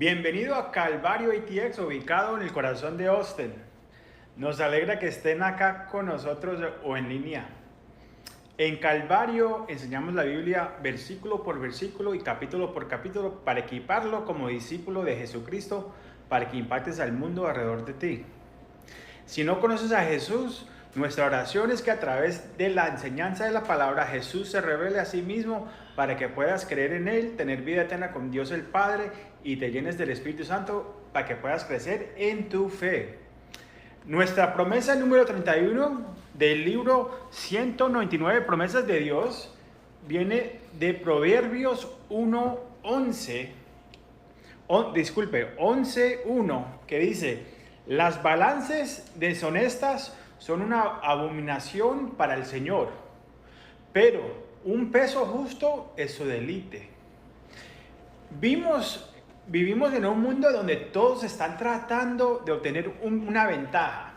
Bienvenido a Calvario ATX, ubicado en el corazón de Austin. Nos alegra que estén acá con nosotros o en línea. En Calvario enseñamos la Biblia versículo por versículo y capítulo por capítulo para equiparlo como discípulo de Jesucristo, para que impactes al mundo alrededor de ti. Si no conoces a Jesús, nuestra oración es que a través de la enseñanza de la palabra Jesús se revele a sí mismo para que puedas creer en Él, tener vida eterna con Dios el Padre y te llenes del Espíritu Santo para que puedas crecer en tu fe. Nuestra promesa número 31 del libro 199 Promesas de Dios viene de Proverbios 1:11. 11:1, que dice: las balanzas deshonestas son una abominación para el Señor, pero un peso justo es su deleite. Vivimos en un mundo donde todos están tratando de obtener una ventaja,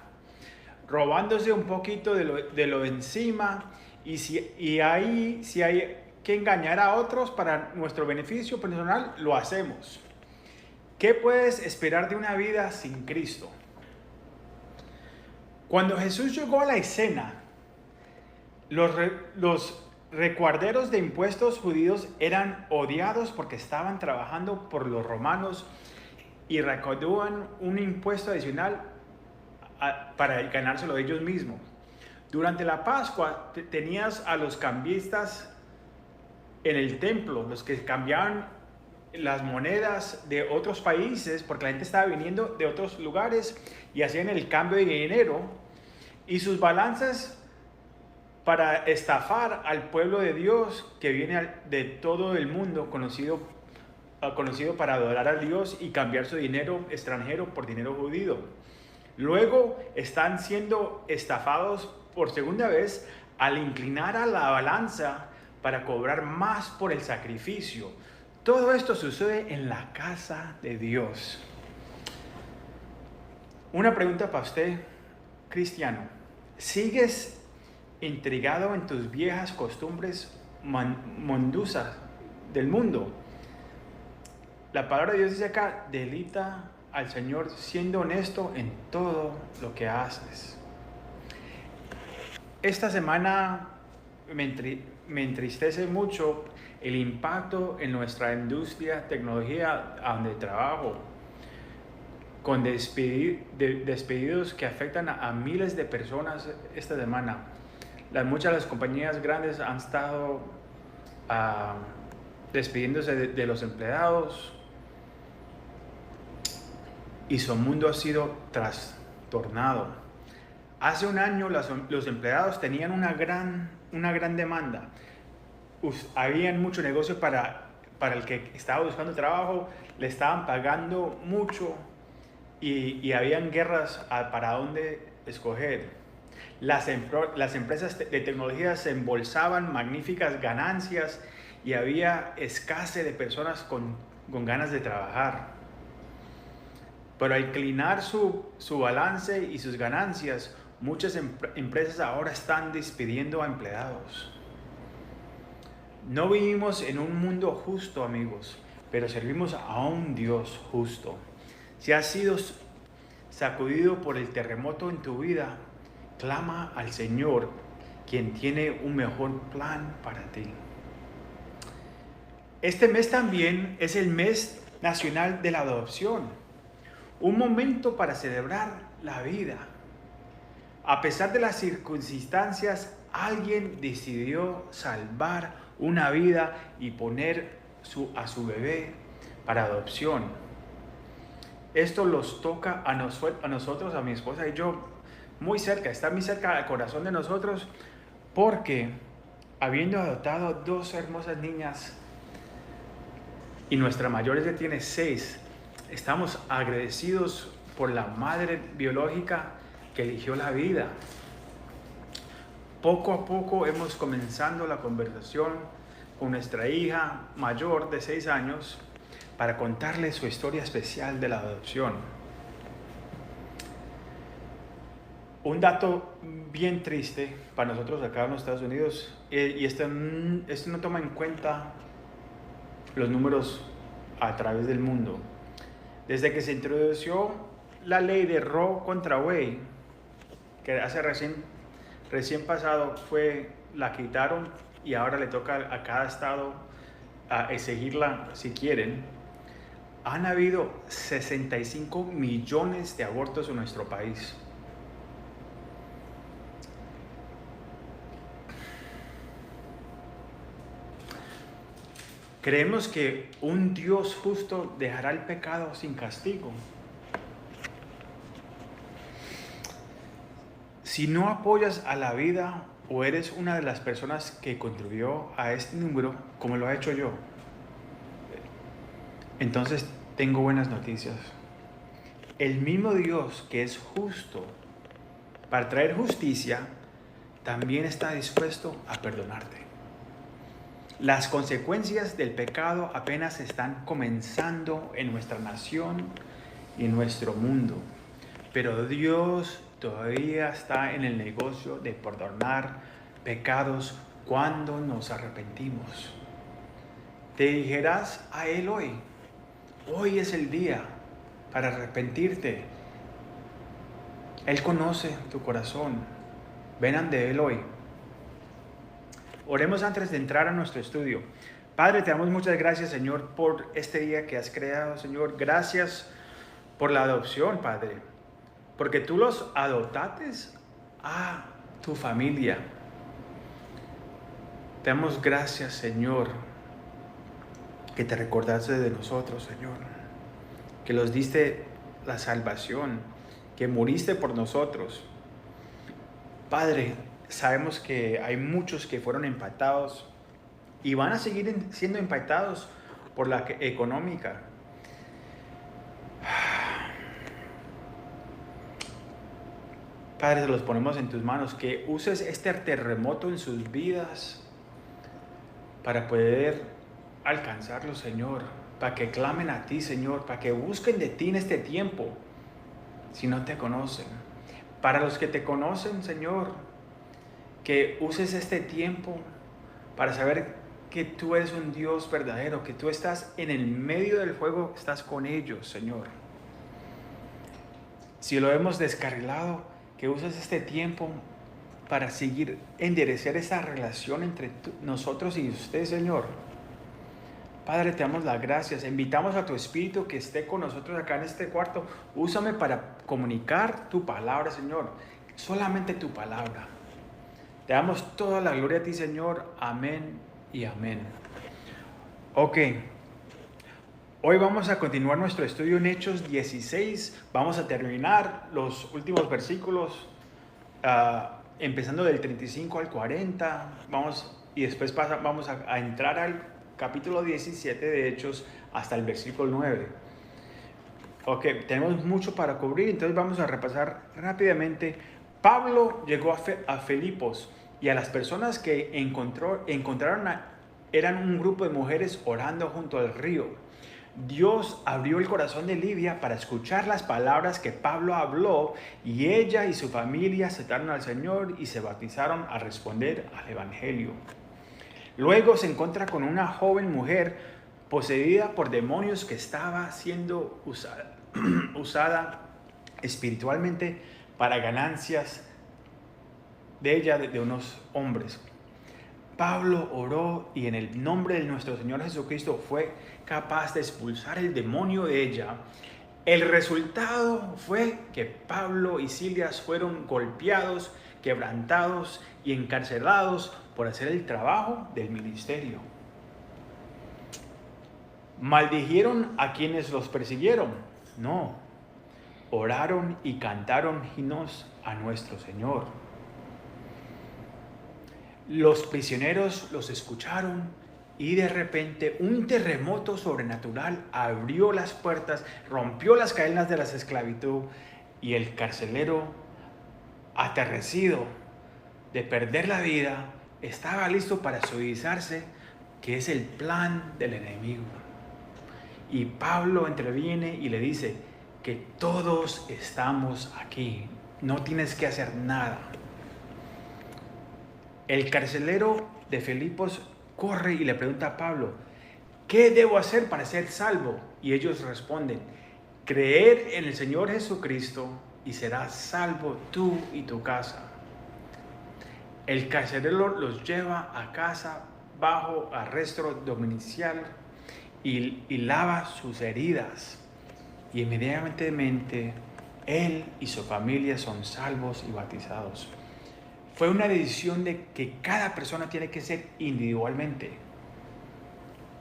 robándose un poquito de lo encima, si hay que engañar a otros para nuestro beneficio personal, lo hacemos. ¿Qué puedes esperar de una vida sin Cristo? Cuando Jesús llegó a la escena, los recuerderos de impuestos judíos eran odiados porque estaban trabajando por los romanos y recaudaban un impuesto adicional para ganárselo ellos mismos. Durante la Pascua tenías a los cambistas en el templo, los que cambiaban las monedas de otros países, porque la gente estaba viniendo de otros lugares y hacían el cambio de dinero, y sus balanzas para estafar al pueblo de Dios que viene de todo el mundo, conocido para adorar a Dios y cambiar su dinero extranjero por dinero judío. Luego están siendo estafados por segunda vez al inclinar a la balanza para cobrar más por el sacrificio. Todo esto sucede en la casa de Dios. Una pregunta para usted, cristiano. ¿Sigues intrigado en tus viejas costumbres mondusas del mundo? La palabra de Dios dice acá: deleita al Señor siendo honesto en todo lo que haces. Esta semana me entristece mucho el impacto en nuestra industria, tecnología, a donde trabajo, con despedidos que afectan a miles de personas esta semana. Muchas de las compañías grandes han estado despidiéndose de los empleados y su mundo ha sido trastornado. Hace un año los empleados tenían una gran demanda. Había mucho negocio para el que estaba buscando trabajo, le estaban pagando mucho y habían guerras para dónde escoger. Las empresas de tecnología se embolsaban magníficas ganancias y había escasez de personas con ganas de trabajar. Pero al inclinar su balance y sus ganancias, muchas empresas ahora están despidiendo a empleados. No vivimos en un mundo justo, amigos, pero servimos a un Dios justo. Si has sido sacudido por el terremoto en tu vida, clama al Señor, quien tiene un mejor plan para ti. Este mes también es el mes nacional de la adopción, un momento para celebrar la vida. A pesar de las circunstancias, alguien decidió salvar una vida y poner a su bebé para adopción. Esto los toca a nosotros, a mi esposa y yo, muy cerca, está muy cerca del corazón de nosotros, porque habiendo adoptado 2 hermosas niñas y nuestra mayor ya tiene 6, estamos agradecidos por la madre biológica que eligió la vida. Poco a poco hemos comenzado la conversación con nuestra hija mayor de 6 años para contarle su historia especial de la adopción. Un dato bien triste para nosotros acá en los Estados Unidos, y esto no toma en cuenta los números a través del mundo. Desde que se introdujo la ley de Roe contra Wade, que hace recién pasado, la quitaron y ahora le toca a cada estado exigirla si quieren. Han habido 65 millones de abortos en nuestro país. Creemos que un Dios justo dejará el pecado sin castigo. Si no apoyas a la vida o eres una de las personas que contribuyó a este número, como lo he hecho yo, entonces tengo buenas noticias. El mismo Dios que es justo para traer justicia, también está dispuesto a perdonarte. Las consecuencias del pecado apenas están comenzando en nuestra nación y en nuestro mundo, pero Dios todavía está en el negocio de perdonar pecados cuando nos arrepentimos. Te dirigirás a Él hoy. Hoy es el día para arrepentirte. Él conoce tu corazón. Ven ante Él hoy. Oremos antes de entrar a nuestro estudio. Padre, te damos muchas gracias, Señor, por este día que has creado, Señor. Gracias por la adopción, Padre, porque tú los adoptaste a tu familia. Te damos gracias, Señor, que te recordaste de nosotros, Señor, que los diste la salvación, que moriste por nosotros. Padre, sabemos que hay muchos que fueron impactados y van a seguir siendo impactados por la económica. Padre, se los ponemos en tus manos, que uses este terremoto en sus vidas para poder alcanzarlos, Señor, para que clamen a ti, Señor, para que busquen de ti en este tiempo, si no te conocen. Para los que te conocen, Señor, que uses este tiempo para saber que tú eres un Dios verdadero, que tú estás en el medio del fuego, estás con ellos, Señor. Si lo hemos descarrilado, que uses este tiempo para seguir enderezar esa relación entre nosotros y usted, Señor. Padre, te damos las gracias. Invitamos a tu Espíritu que esté con nosotros acá en este cuarto. Úsame para comunicar tu palabra, Señor. Solamente tu palabra. Te damos toda la gloria a ti, Señor. Amén y amén. Ok. Hoy vamos a continuar nuestro estudio en Hechos 16. Vamos a terminar los últimos versículos, empezando del 35 al 40. Y después vamos a entrar al capítulo 17 de Hechos hasta el versículo 9. Ok, tenemos mucho para cubrir, entonces vamos a repasar rápidamente. Pablo llegó a Filipos y a las personas que encontraron eran un grupo de mujeres orando junto al río. Dios abrió el corazón de Lidia para escuchar las palabras que Pablo habló y ella y su familia aceptaron al Señor y se bautizaron a responder al Evangelio. Luego se encuentra con una joven mujer poseída por demonios que estaba siendo usada espiritualmente para ganancias de ella, de unos hombres. Pablo oró y en el nombre de nuestro Señor Jesucristo fue capaz de expulsar el demonio de ella. El resultado fue que Pablo y Silas fueron golpeados, quebrantados y encarcelados por hacer el trabajo del ministerio. ¿Maldijeron a quienes los persiguieron? No. Oraron y cantaron himnos a nuestro Señor. Los prisioneros los escucharon y de repente un terremoto sobrenatural abrió las puertas, rompió las cadenas de la esclavitud y el carcelero, aterrecido de perder la vida, estaba listo para suicidarse, que es el plan del enemigo. Y Pablo interviene y le dice que todos estamos aquí, no tienes que hacer nada. El carcelero de Filipos corre y le pregunta a Pablo, ¿qué debo hacer para ser salvo? Y ellos responden, creer en el Señor Jesucristo y serás salvo tú y tu casa. El carcelero los lleva a casa bajo arresto domiciliario y lava sus heridas. Y inmediatamente él y su familia son salvos y bautizados. Fue una decisión de que cada persona tiene que ser individualmente.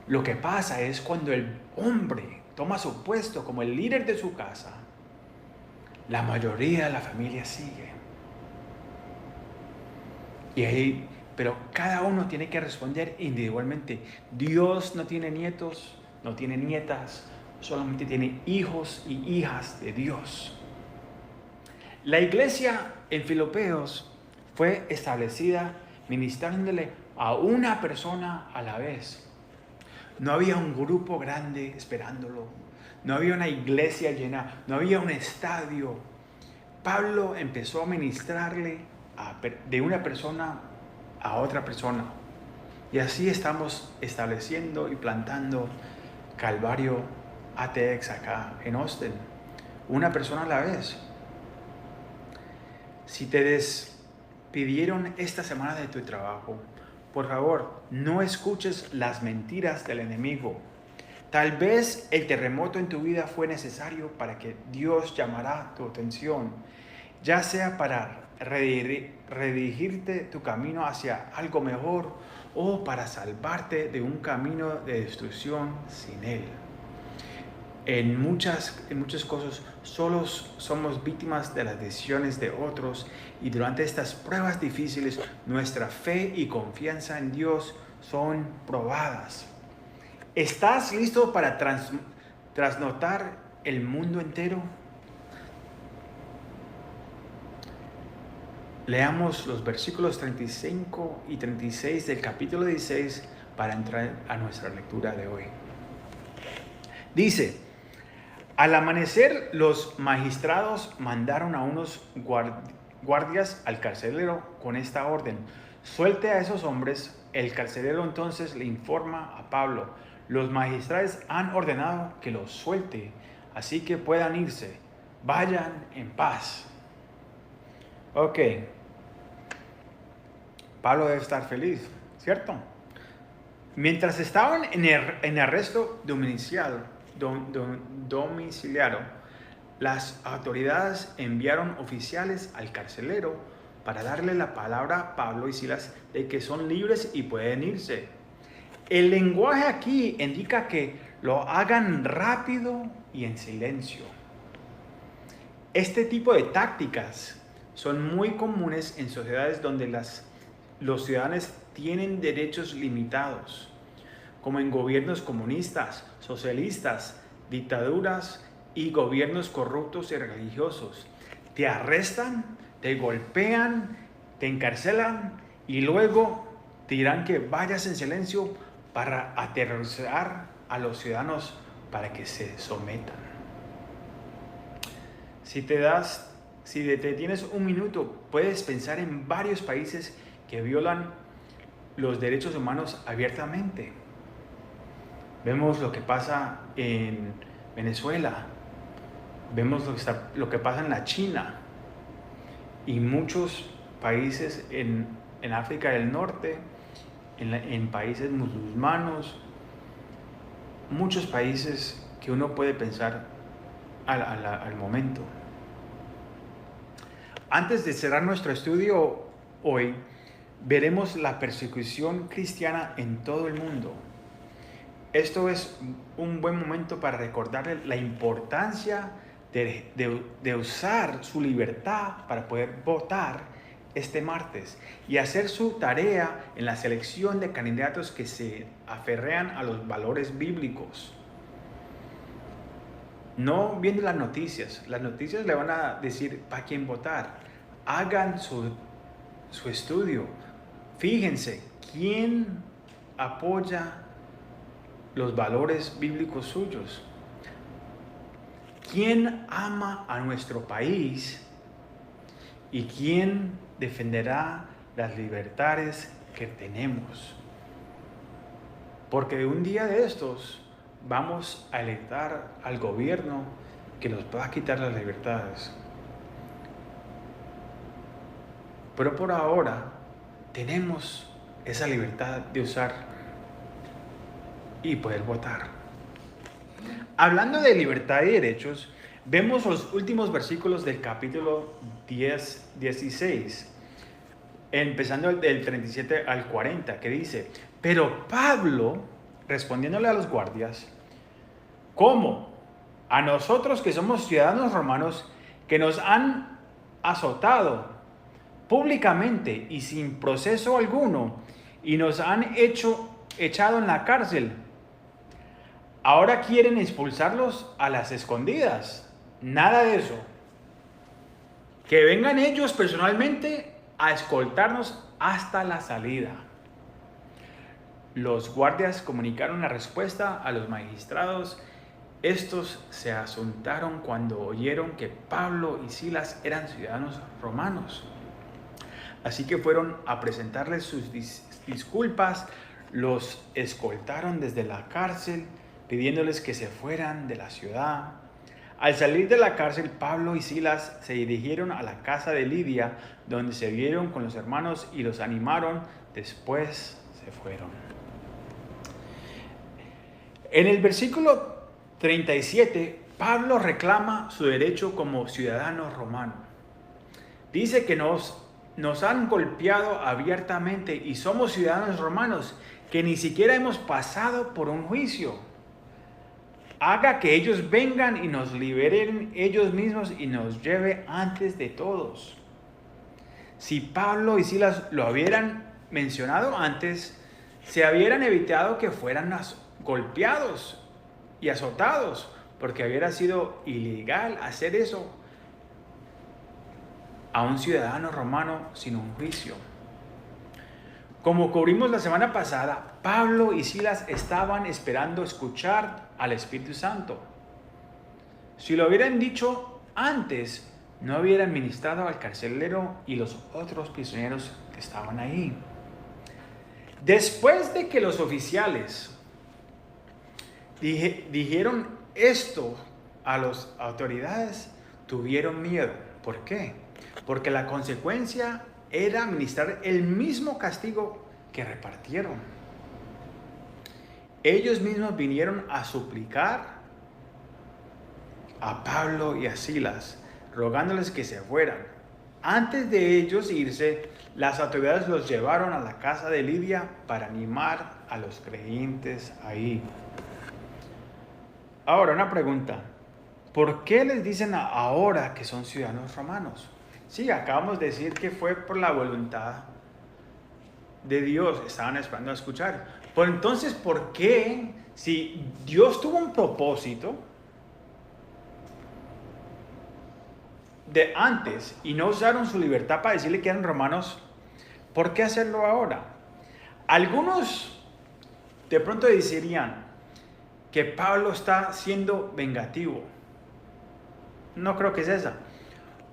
Lo que pasa es cuando el hombre toma su puesto como el líder de su casa, la mayoría de la familia sigue. Pero cada uno tiene que responder individualmente. Dios no tiene nietos, no tiene nietas, solamente tiene hijos y hijas de Dios. La iglesia en Filipeos fue establecida ministrándole a una persona a la vez. No había un grupo grande esperándolo. No había una iglesia llena. No había un estadio. Pablo empezó a ministrarle de una persona a otra persona. Y así estamos estableciendo y plantando Calvario ATX acá en Austin. Una persona a la vez. Si te despidieron esta semana de tu trabajo, por favor, no escuches las mentiras del enemigo. Tal vez el terremoto en tu vida fue necesario para que Dios llamara tu atención, ya sea para redirigirte tu camino hacia algo mejor o para salvarte de un camino de destrucción sin Él. En muchas cosas solo somos víctimas de las decisiones de otros y durante estas pruebas difíciles nuestra fe y confianza en Dios son probadas. ¿Estás listo para trasnotar el mundo entero? Leamos los versículos 35 y 36 del capítulo 16 para entrar a nuestra lectura de hoy. Dice: al amanecer, los magistrados mandaron a unos guardias al carcelero con esta orden: suelte a esos hombres. El carcelero entonces le informa a Pablo: los magistrados han ordenado que los suelte, así que puedan irse. Vayan en paz. Ok. Pablo debe estar feliz, ¿cierto? Mientras estaban en arresto domiciliario, las autoridades enviaron oficiales al carcelero para darle la palabra a Pablo y Silas de que son libres y pueden irse. El lenguaje aquí indica que lo hagan rápido y en silencio. Este tipo de tácticas son muy comunes en sociedades donde los ciudadanos tienen derechos limitados, como en gobiernos comunistas, socialistas, dictaduras y gobiernos corruptos y religiosos. Te arrestan, te golpean, te encarcelan y luego te dirán que vayas en silencio para aterrorizar a los ciudadanos para que se sometan. Si te tienes un minuto, puedes pensar en varios países que violan los derechos humanos abiertamente. Vemos lo que pasa en Venezuela, vemos lo que pasa en la China y muchos países en África del Norte, en países musulmanos, muchos países que uno puede pensar al momento. Antes de cerrar nuestro estudio hoy, veremos la persecución cristiana en todo el mundo. Esto es un buen momento para recordarle la importancia de usar su libertad para poder votar este martes y hacer su tarea en la selección de candidatos que se aferrean a los valores bíblicos. No viendo las noticias le van a decir para quién votar. Hagan su estudio. Fíjense quién apoya los valores bíblicos suyos. ¿Quién ama a nuestro país? ¿Y quién defenderá las libertades que tenemos? Porque un día de estos vamos a elegir al gobierno que nos pueda quitar las libertades. Pero por ahora tenemos esa libertad de usar y poder votar. Hablando de libertad y derechos, vemos los últimos versículos del capítulo 16, empezando del 37 al 40, que dice: pero Pablo, respondiéndole a los guardias: ¿cómo? A nosotros que somos ciudadanos romanos, que nos han azotado públicamente y sin proceso alguno, y nos han echado en la cárcel, ahora quieren expulsarlos a las escondidas. Nada de eso. Que vengan ellos personalmente a escoltarnos hasta la salida. Los guardias comunicaron la respuesta a los magistrados. Estos se asuntaron cuando oyeron que Pablo y Silas eran ciudadanos romanos. Así que fueron a presentarles sus disculpas, los escoltaron desde la cárcel, pidiéndoles que se fueran de la ciudad. Al salir de la cárcel, Pablo y Silas se dirigieron a la casa de Lidia, donde se vieron con los hermanos y los animaron. Después se fueron. En el versículo 37, Pablo reclama su derecho como ciudadano romano. Dice que nos han golpeado abiertamente y somos ciudadanos romanos, que ni siquiera hemos pasado por un juicio. Haga que ellos vengan y nos liberen ellos mismos y nos lleve antes de todos. Si Pablo y Silas lo hubieran mencionado antes, se hubieran evitado que fueran golpeados y azotados, porque hubiera sido ilegal hacer eso a un ciudadano romano sin un juicio. Como cubrimos la semana pasada, Pablo y Silas estaban esperando escuchar al Espíritu Santo. Si lo hubieran dicho antes, no hubieran ministrado al carcelero y los otros prisioneros que estaban ahí. Después de que los oficiales dijeron esto a las autoridades, tuvieron miedo. ¿Por qué? Porque la consecuencia era administrar el mismo castigo que repartieron. Ellos mismos vinieron a suplicar a Pablo y a Silas, rogándoles que se fueran. Antes de ellos irse, las autoridades los llevaron a la casa de Lidia para animar a los creyentes ahí. Ahora, una pregunta. ¿Por qué les dicen ahora que son ciudadanos romanos? Sí, acabamos de decir que fue por la voluntad de Dios. Estaban esperando a escuchar. Pero entonces, ¿por qué, si Dios tuvo un propósito de antes y no usaron su libertad para decirle que eran romanos, por qué hacerlo ahora? Algunos de pronto dirían que Pablo está siendo vengativo. No creo que es esa.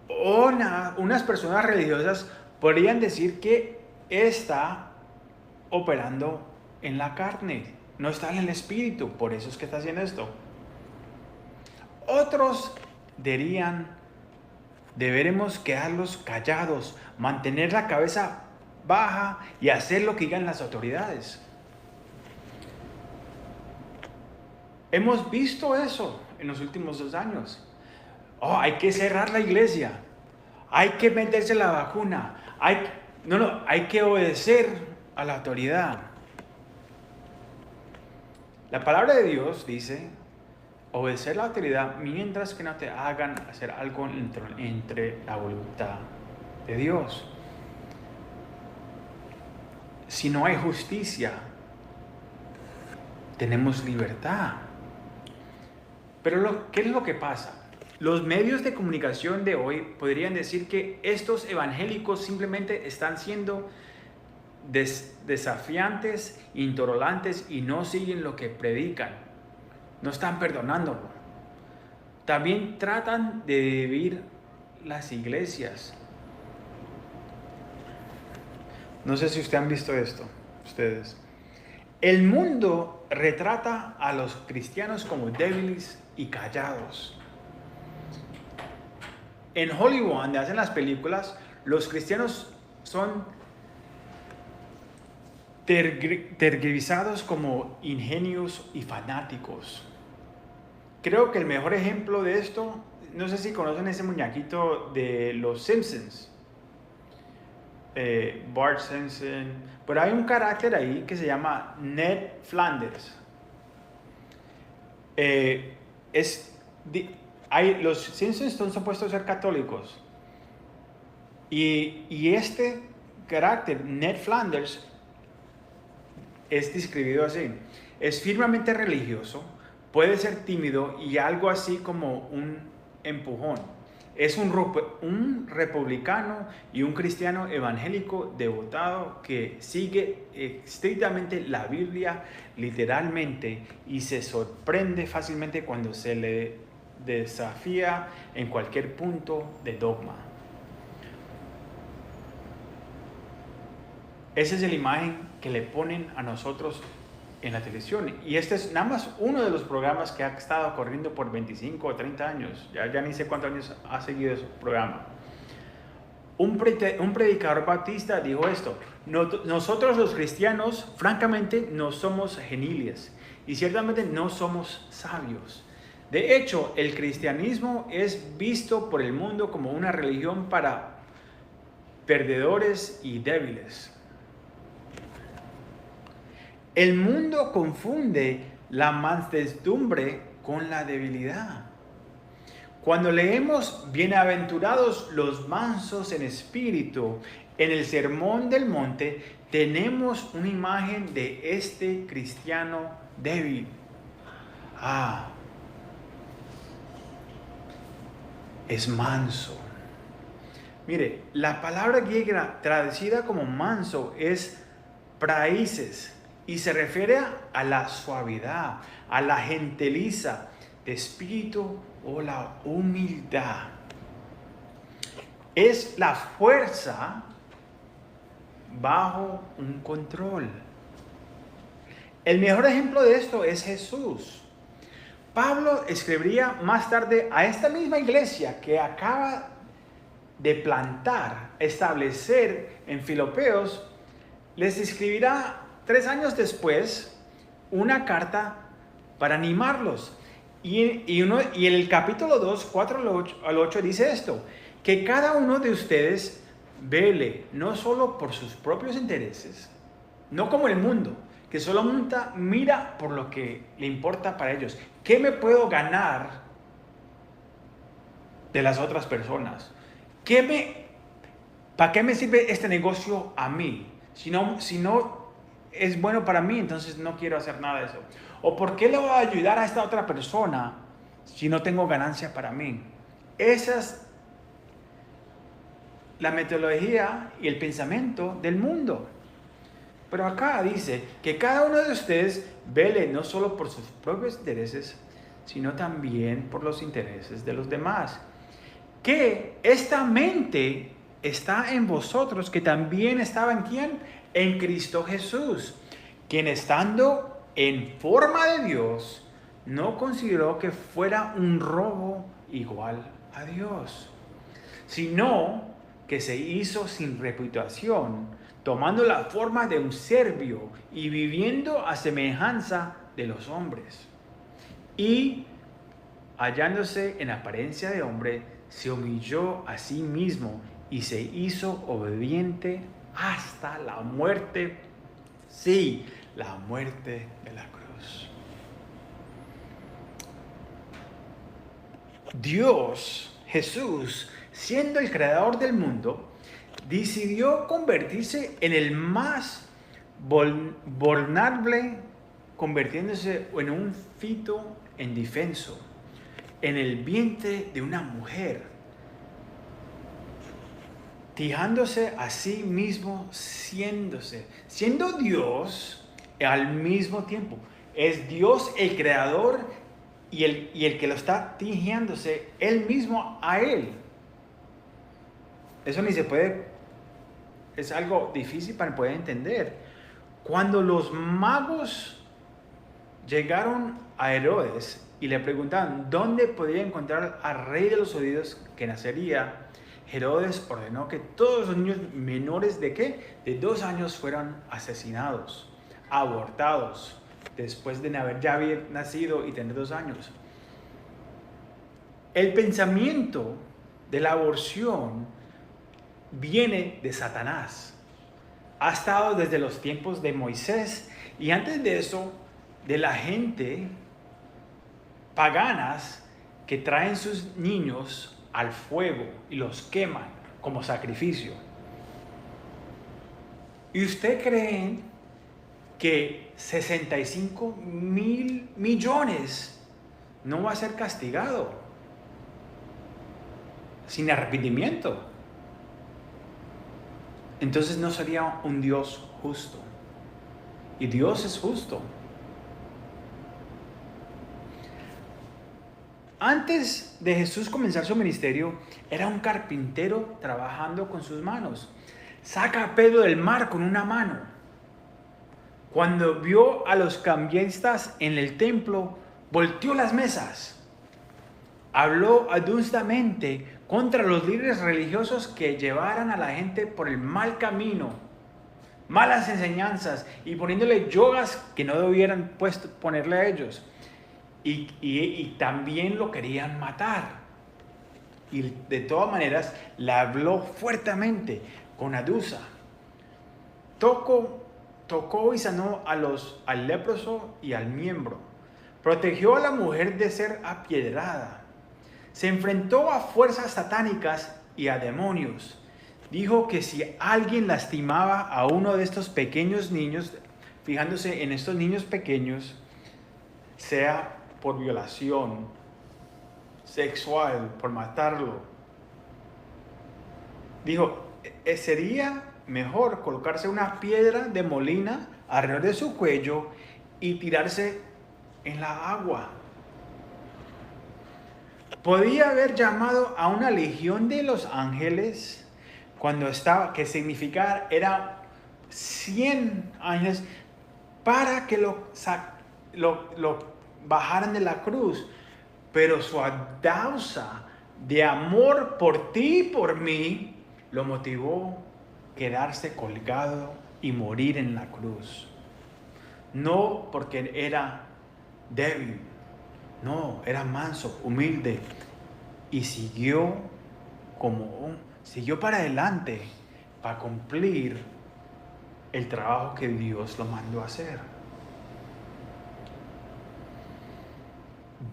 Unas personas religiosas podrían decir que está operando en la carne, no está en el espíritu, por eso es que está haciendo esto. Otros dirían: deberemos quedarlos callados, mantener la cabeza baja y hacer lo que digan las autoridades. Hemos visto eso en los últimos 2 años. Hay que cerrar la iglesia, hay que meterse la vacuna, hay que obedecer a la autoridad. La palabra de Dios dice: obedecer la autoridad mientras que no te hagan hacer algo entre la voluntad de Dios. Si no hay justicia, tenemos libertad. Pero ¿qué es lo que pasa? Los medios de comunicación de hoy podrían decir que estos evangélicos simplemente están siendo desafiantes, intolerantes y no siguen lo que predican. No están perdonándolo. También tratan de dividir las iglesias. No sé si ustedes han visto esto, ustedes. El mundo retrata a los cristianos como débiles y callados. en Hollywood, donde hacen las películas, los cristianos son tergiversados como ingenios y fanáticos. Creo que el mejor ejemplo de esto, no sé si conocen ese muñequito de los Simpsons, Bart Simpson, pero hay un carácter ahí que se llama Ned Flanders. Los Simpsons son supuestos ser católicos y este carácter, Ned Flanders, es describido así: es firmemente religioso, puede ser tímido y algo así como un empujón. Es un republicano y un cristiano evangélico devotado que sigue estrictamente la Biblia literalmente y se sorprende fácilmente cuando se le desafía en cualquier punto de dogma. Esa es la imagen que le ponen a nosotros en la televisión. Y este es nada más uno de los programas que ha estado corriendo por 25 o 30 años. Ya ni sé cuántos años ha seguido ese programa. Un predicador bautista dijo esto: nosotros los cristianos, francamente, no somos geniales y ciertamente no somos sabios. De hecho, el cristianismo es visto por el mundo como una religión para perdedores y débiles. El mundo confunde la mansedumbre con la debilidad. Cuando leemos bienaventurados los mansos en espíritu en el Sermón del Monte, tenemos una imagen de este cristiano débil. Es manso. Mire, la palabra griega traducida como manso es praíces y se refiere a la suavidad, a la gentileza de espíritu o la humildad. Es la fuerza bajo un control. El mejor ejemplo de esto es Jesús. Pablo escribiría más tarde a esta misma iglesia que acaba de plantar, establecer en Filipenses, les escribirá 3 años después una carta para animarlos. Y en el capítulo 2, 4 al 8 dice esto: que cada uno de ustedes vele no solo por sus propios intereses, no como el mundo, que solo mira por lo que le importa para ellos. ¿Qué me puedo ganar de las otras personas? ¿Para qué me sirve este negocio a mí? Si no es bueno para mí, entonces no quiero hacer nada de eso. ¿O por qué le voy a ayudar a esta otra persona si no tengo ganancia para mí? Esa es la metodología y el pensamiento del mundo. Pero acá dice que cada uno de ustedes vele no solo por sus propios intereses, sino también por los intereses de los demás. Que esta mente está en vosotros, que también estaba en ¿quién? En Cristo Jesús, quien estando en forma de Dios, no consideró que fuera un robo igual a Dios, sino que se hizo sin reputación, tomando la forma de un siervo y viviendo a semejanza de los hombres. Y hallándose en apariencia de hombre, se humilló a sí mismo y se hizo obediente hasta la muerte. Sí, la muerte de la cruz. Dios, Jesús, siendo el creador del mundo, decidió convertirse en el más vulnerable, convirtiéndose en un feto indefenso, en el vientre de una mujer, fijándose a sí mismo, siendo Dios al mismo tiempo. Es Dios el creador y el que lo está tingiéndose él mismo a él. Eso ni se puede, es algo difícil para poder entender. Cuando los magos llegaron a Herodes y le preguntaban dónde podía encontrar al rey de los judíos que nacería, Herodes ordenó que todos los niños menores de ¿qué? De 2 años fueran asesinados, abortados, después de haber nacido y tener 2 años. El pensamiento de la aborción viene de Satanás. Ha estado desde los tiempos de Moisés y antes de eso, de la gente paganas que traen sus niños al fuego y los queman como sacrificio. ¿Y usted cree que 65.000 millones no va a ser castigado sin arrepentimiento? Entonces no sería un Dios justo. Y Dios es justo. Antes de Jesús comenzar su ministerio, era un carpintero trabajando con sus manos. Saca a Pedro del mar con una mano. Cuando vio a los cambistas en el templo, volteó las mesas. Habló adustamente contra los líderes religiosos que llevaran a la gente por el mal camino, malas enseñanzas y poniéndole yogas que no debieran ponerle a ellos. Y también lo querían matar. Y de todas maneras le habló fuertemente con adusa. Tocó y sanó al leproso y al miembro. Protegió a la mujer de ser apiedrada. Se enfrentó a fuerzas satánicas y a demonios. Dijo que si alguien lastimaba a uno de estos pequeños niños, fijándose en estos niños pequeños, sea por violación sexual, por matarlo, dijo, sería mejor colocarse una piedra de molina alrededor de su cuello y tirarse en la agua. Podía haber llamado a una legión de los ángeles cuando estaba, que significaba, era 100 ángeles, para que lo bajaran de la cruz, pero su audacia de amor por ti y por mí lo motivó a quedarse colgado y morir en la cruz. No porque era débil, no, era manso, humilde y siguió para adelante para cumplir el trabajo que Dios lo mandó a hacer.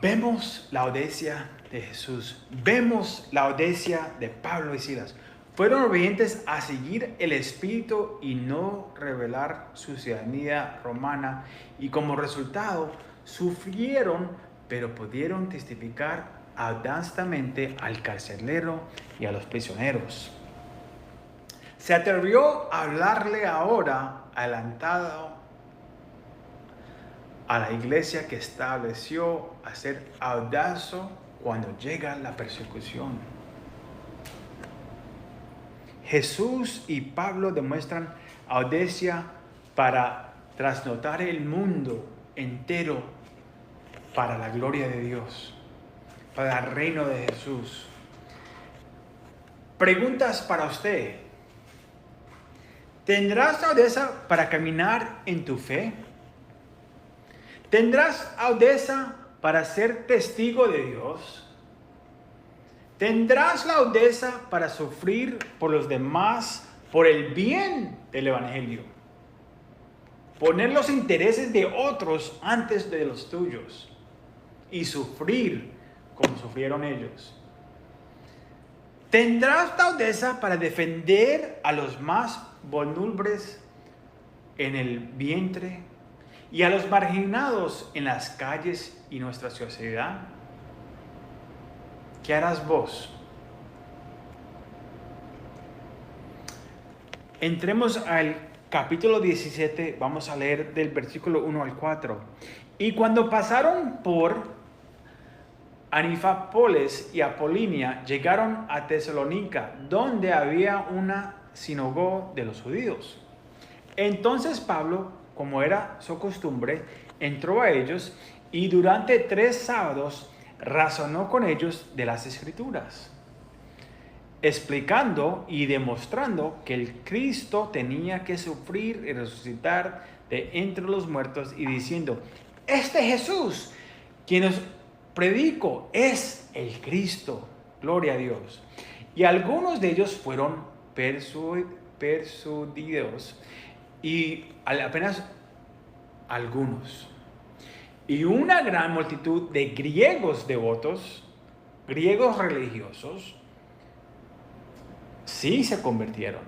Vemos la audacia de Jesús, vemos la audacia de Pablo y Silas. Fueron obedientes a seguir el Espíritu y no revelar su ciudadanía romana, y como resultado sufrieron, pero pudieron testificar audazmente al carcelero y a los prisioneros. Se atrevió a hablarle ahora adelantado a la iglesia que estableció a ser audaz cuando llega la persecución. Jesús y Pablo demuestran audacia para trasnotar el mundo entero para la gloria de Dios, para el reino de Jesús. Preguntas para usted. ¿Tendrás audacia para caminar en tu fe? ¿Tendrás audacia para ser testigo de Dios? ¿Tendrás la audacia para sufrir por los demás, por el bien del Evangelio? Poner los intereses de otros antes de los tuyos y sufrir como sufrieron ellos. ¿Tendrás la audacia para defender a los más vulnerables en el vientre y a los marginados en las calles y nuestra sociedad? ¿Qué harás vos? Entremos al capítulo 17, vamos a leer del versículo 1 al 4. Y cuando pasaron por Anfípolis y Apolonia, llegaron a Tesalónica, donde había una sinagoga de los judíos. Entonces Pablo, como era su costumbre, entró a ellos y durante 3 sábados razonó con ellos de las Escrituras, explicando y demostrando que el Cristo tenía que sufrir y resucitar de entre los muertos, y diciendo: este Jesús, quien os predico, es el Cristo. Gloria a Dios. Y algunos de ellos fueron persuadidos, y apenas algunos. Y una gran multitud de griegos devotos, griegos religiosos, sí se convirtieron.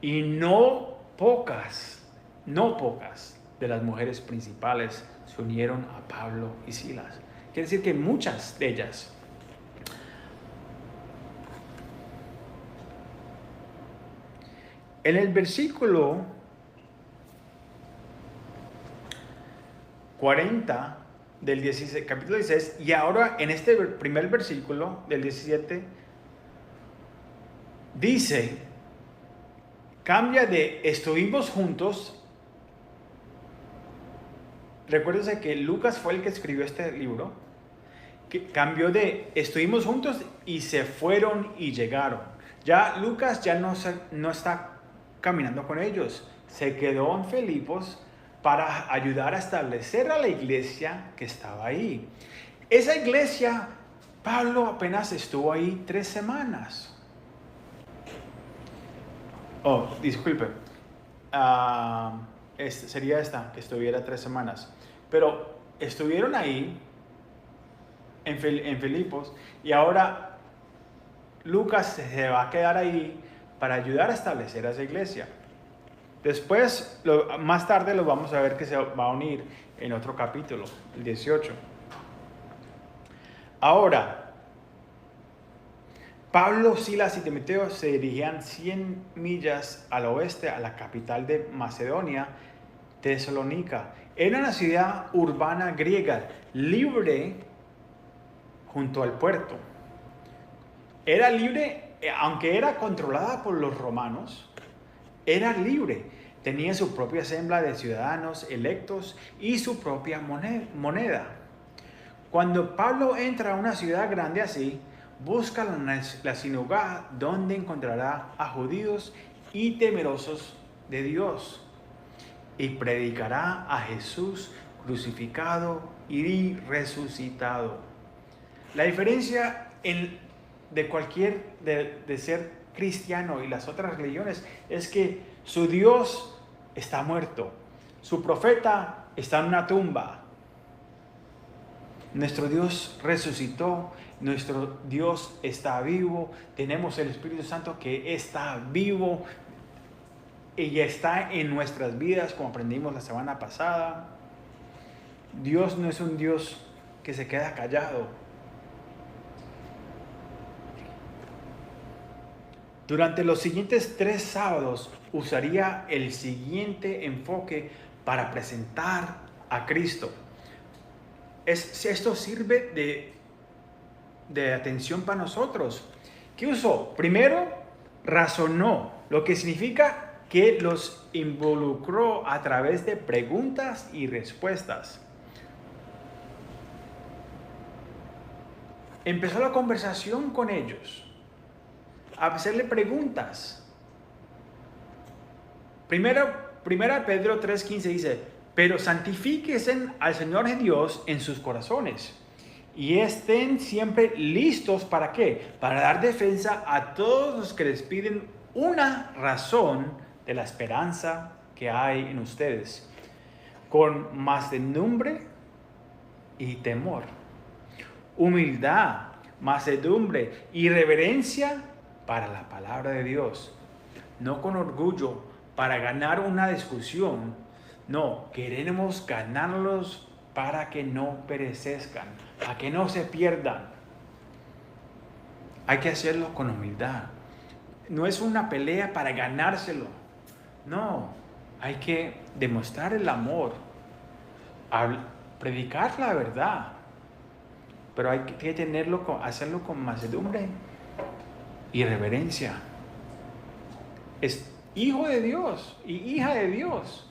Y no pocas de las mujeres principales se unieron a Pablo y Silas. Quiere decir que muchas de ellas. En el versículo 40 del 16, capítulo 16, y ahora en este primer versículo del 17, dice, cambia de estuvimos juntos. Recuérdense que Lucas fue el que escribió este libro, que cambió de estuvimos juntos y se fueron y llegaron. Ya Lucas ya no está caminando con ellos, se quedó en Filipos para ayudar a establecer a la iglesia que estaba ahí. Esa iglesia, Pablo apenas estuvo ahí 3 semanas. Oh, disculpe. Sería esta, que estuviera 3 semanas. Pero estuvieron ahí en Filipos, y ahora Lucas se va a quedar ahí para ayudar a establecer a esa iglesia. Después, más tarde lo vamos a ver que se va a unir en otro capítulo, el 18. Ahora, Pablo, Silas y Timoteo se dirigían 100 millas al oeste a la capital de Macedonia, Tesalónica. Era una ciudad urbana griega, libre junto al puerto. Era libre, aunque era controlada por los romanos, era libre. Tenía su propia asamblea de ciudadanos electos y su propia moneda. Cuando Pablo entra a una ciudad grande así, busca la sinagoga donde encontrará a judíos y temerosos de Dios, y predicará a Jesús crucificado y resucitado. La diferencia de ser cristiano y las otras religiones es que su Dios está muerto, su profeta está en una tumba. Nuestro Dios resucitó, nuestro Dios está vivo, tenemos el Espíritu Santo que está vivo y está en nuestras vidas, como aprendimos la semana pasada. Dios no es un Dios que se queda callado. Durante los siguientes 3 sábados usaría el siguiente enfoque para presentar a Cristo. Esto sirve de atención para nosotros. ¿Qué usó? Primero, razonó, lo que significa que los involucró a través de preguntas y respuestas. Empezó la conversación con ellos, a hacerle preguntas. Primera Pedro 3:15 dice: pero santifíquense al Señor Dios en sus corazones, y estén siempre listos, ¿para qué? Para dar defensa a todos los que les piden una razón de la esperanza que hay en ustedes, con mansedumbre y temor, humildad, mansedumbre y reverencia para la palabra de Dios, no con orgullo para ganar una discusión. No, queremos ganarlos para que no perezcan, para que no se pierdan. Hay que hacerlo con humildad. No es una pelea para ganárselo. No, hay que demostrar el amor, predicar la verdad, pero hay que hacerlo con mansedumbre y reverencia. Es hijo de Dios y hija de Dios.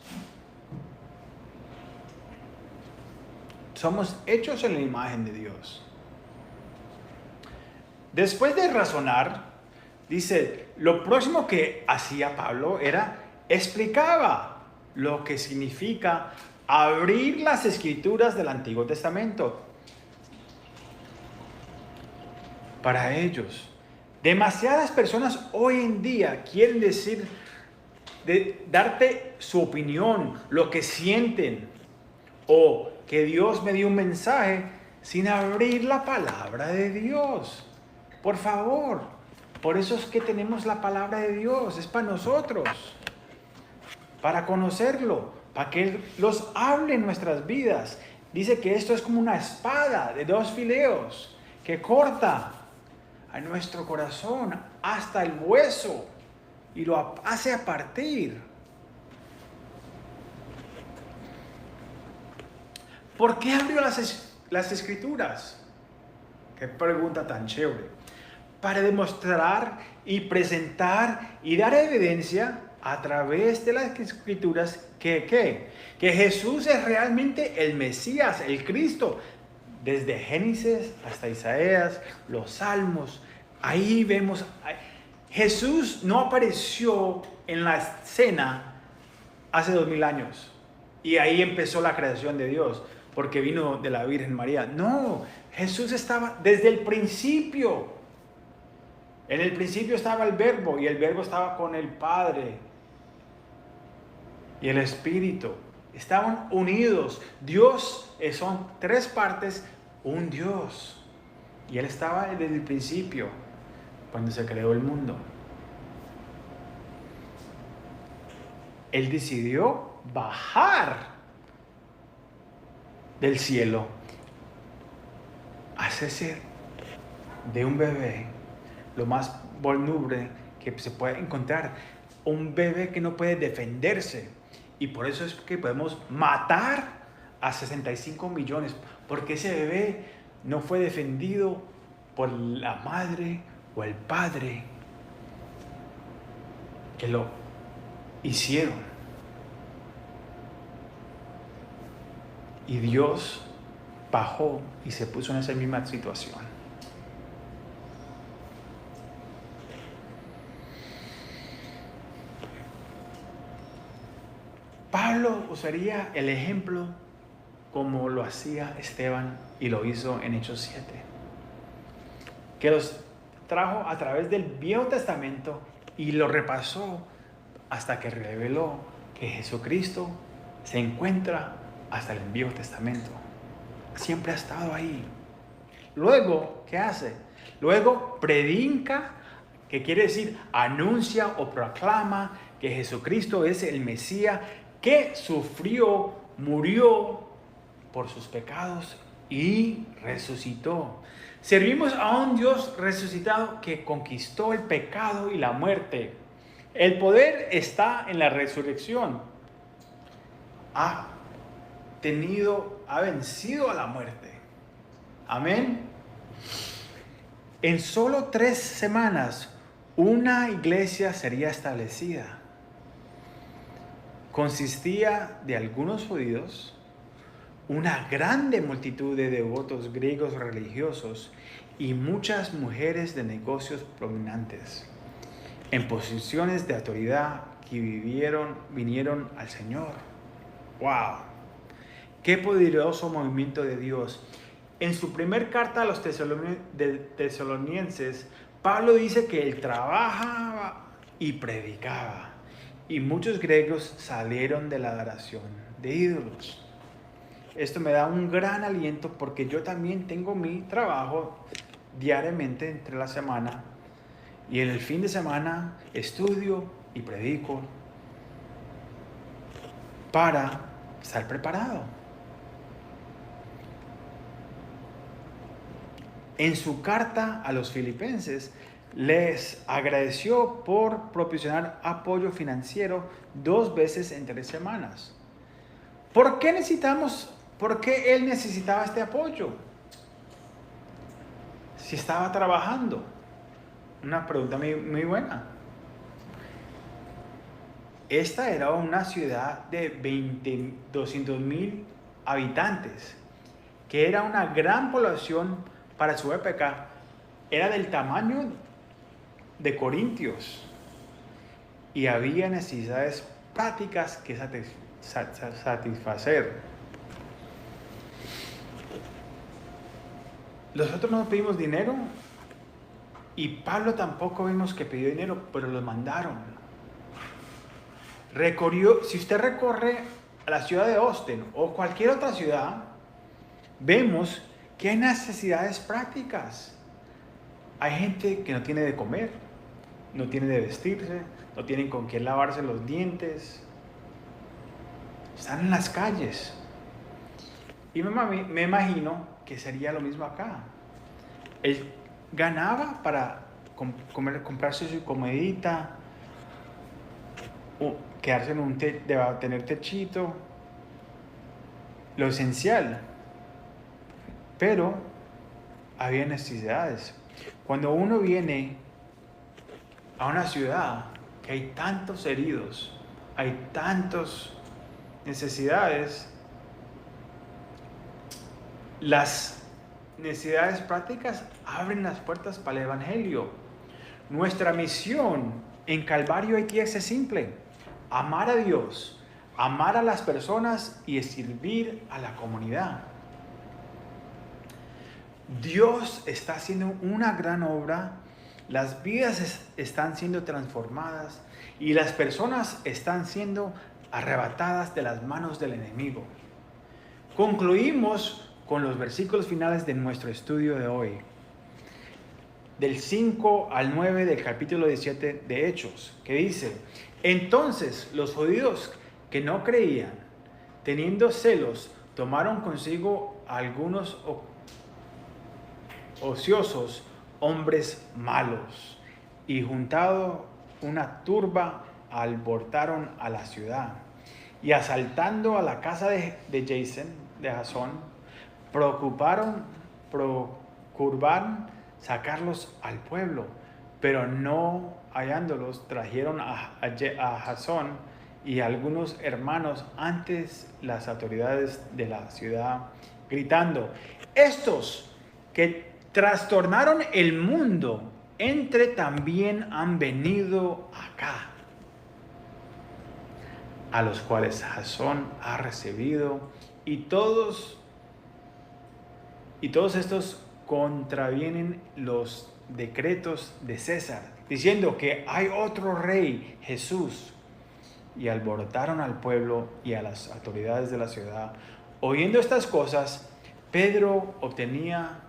Somos hechos en la imagen de Dios. Después de razonar, dice, lo próximo que hacía Pablo explicaba lo que significa abrir las escrituras del Antiguo Testamento. Para ellos, demasiadas personas hoy en día quieren darte su opinión, lo que sienten, o que Dios me dio un mensaje sin abrir la palabra de Dios. Por favor, por eso es que tenemos la palabra de Dios, es para nosotros, para conocerlo, para que Él los hable en nuestras vidas. Dice que esto es como una espada de 2 fileos que corta a nuestro corazón hasta el hueso y lo hace a partir. ¿Por qué abrió las escrituras? Qué pregunta tan chévere. Para demostrar y presentar y dar evidencia a través de las escrituras que Jesús es realmente el Mesías, el Cristo. Desde Génesis hasta Isaías, los Salmos, ahí vemos, Jesús no apareció en la escena hace 2000 años y ahí empezó la creación de Dios porque vino de la Virgen María. No, Jesús estaba desde el principio. En el principio estaba el Verbo y el Verbo estaba con el Padre y el Espíritu. Estaban unidos. Dios son 3 partes, un Dios. Y Él estaba desde el principio, cuando se creó el mundo. Él decidió bajar del cielo, hacerse de un bebé, lo más vulnerable que se puede encontrar. Un bebé que no puede defenderse. Y por eso es que podemos matar a 65 millones. Porque ese bebé no fue defendido por la madre o el padre que lo hicieron. Y Dios bajó y se puso en esa misma situación. Pablo usaría el ejemplo como lo hacía Esteban y lo hizo en Hechos 7. Que los trajo a través del Viejo Testamento y lo repasó hasta que reveló que Jesucristo se encuentra hasta el Viejo Testamento. Siempre ha estado ahí. Luego, ¿qué hace? Luego predica, que quiere decir anuncia o proclama que Jesucristo es el Mesías que sufrió, murió por sus pecados y resucitó. Servimos a un Dios resucitado que conquistó el pecado y la muerte. El poder está en la resurrección. Ha vencido a la muerte. Amén. En solo 3 semanas, una iglesia sería establecida. Consistía de algunos judíos, una grande multitud de devotos griegos religiosos y muchas mujeres de negocios prominentes, en posiciones de autoridad que vinieron al Señor. ¡Wow! ¡Qué poderoso movimiento de Dios! En su primer carta a los tesalonicenses, Pablo dice que él trabajaba y predicaba. Y muchos griegos salieron de la adoración de ídolos. Esto me da un gran aliento porque yo también tengo mi trabajo diariamente entre la semana. Y en el fin de semana estudio y predico para estar preparado. En su carta a los filipenses, les agradeció por proporcionar apoyo financiero 2 veces en 3 semanas. ¿Por qué él necesitaba este apoyo? Si estaba trabajando. Una pregunta muy buena. Esta era una ciudad de 200,000 habitantes. que era una gran población para su época, era del tamaño de Corintios y había necesidades prácticas que satisfacer. Nosotros no pedimos dinero y Pablo tampoco vimos que pidió dinero, pero lo mandaron. Si usted recorre a la ciudad de Austin o cualquier otra ciudad, vemos que hay necesidades prácticas. Hay gente que no tiene de comer, no tiene de vestirse, no tienen con qué lavarse los dientes. Están en las calles. Y me imagino que sería lo mismo acá. Él ganaba para comprarse su comidita, o quedarse en tener techito, lo esencial. Pero había necesidades. Cuando uno viene a una ciudad que hay tantos heridos, hay tantas necesidades, las necesidades prácticas abren las puertas para el Evangelio. Nuestra misión en Calvario Haití es simple: amar a Dios, amar a las personas y servir a la comunidad. Dios está haciendo una gran obra, las vidas están siendo transformadas y las personas están siendo arrebatadas de las manos del enemigo. Concluimos con los versículos finales de nuestro estudio de hoy, del 5 al 9 del capítulo 17 de Hechos, que dice: entonces los judíos que no creían, teniendo celos, tomaron consigo a algunos ociosos, hombres malos, y juntado una turba, alborotaron a la ciudad, y asaltando a la casa de Jasón, procuraban sacarlos al pueblo, pero no hallándolos, trajeron a Jasón y algunos hermanos antes las autoridades de la ciudad, gritando: estos que trastornaron el mundo, también han venido acá, a los cuales Jasón ha recibido, y todos estos contravienen los decretos de César, diciendo que hay otro rey, Jesús. Y alborotaron al pueblo y a las autoridades de la ciudad. Oyendo estas cosas, Pedro obtenía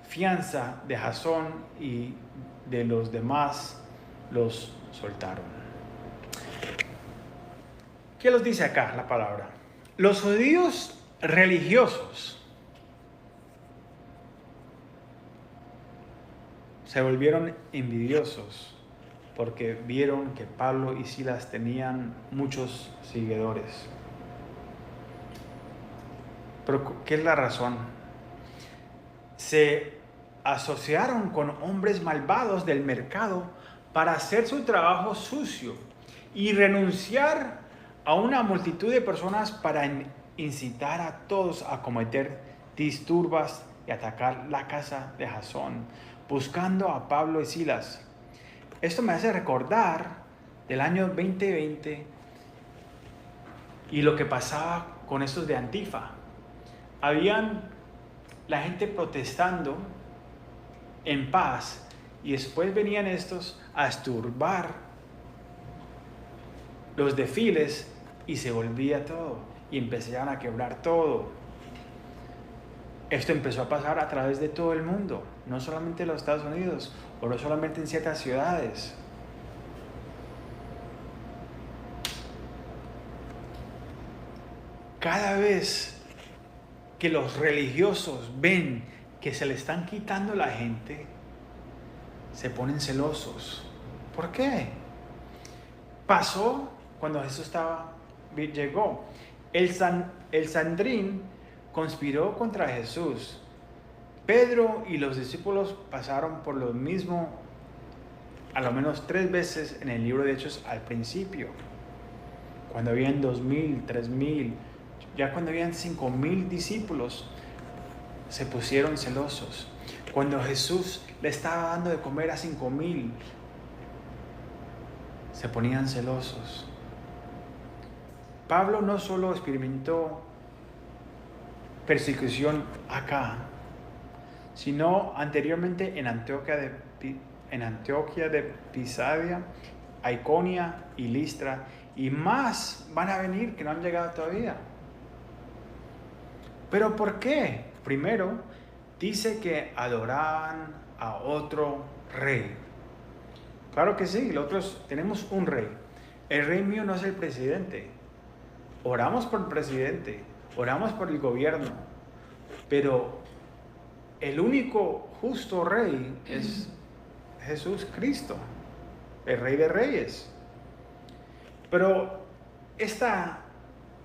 fianza de Jasón y de los demás los soltaron. ¿Qué nos dice acá la palabra? Los judíos religiosos se volvieron envidiosos porque vieron que Pablo y Silas tenían muchos seguidores. Pero ¿qué es la razón? Se asociaron con hombres malvados del mercado para hacer su trabajo sucio y renunciar a una multitud de personas para incitar a todos a cometer disturbios y atacar la casa de Jasón, buscando a Pablo y Silas. Esto me hace recordar del año 2020 y lo que pasaba con estos de Antifa. Habían la gente protestando en paz y después venían estos a esturbar los desfiles y se volvía todo y empezaban a quebrar todo. Esto empezó a pasar a través de todo el mundo, no solamente en los Estados Unidos o no solamente en ciertas ciudades. Cada vez que los religiosos ven que se le están quitando la gente, se ponen celosos. ¿Por qué? Pasó cuando Jesús llegó. El Sanedrín conspiró contra Jesús. Pedro y los discípulos pasaron por lo mismo a lo menos 3 veces en el libro de Hechos al principio. Cuando habían 2,000, 3,000, ya cuando habían 5,000 discípulos, se pusieron celosos. Cuando Jesús le estaba dando de comer a 5,000, se ponían celosos. Pablo no solo experimentó persecución acá, sino anteriormente en Antioquía de Pisidia, Iconia y Listra, y más van a venir que no han llegado todavía. ¿Pero por qué? Primero, dice que adoraban a otro rey. Claro que sí, nosotros tenemos un rey. El rey mío no es el presidente. Oramos por el presidente, oramos por el gobierno, pero el único justo rey es Jesús Cristo, el Rey de Reyes. Pero esta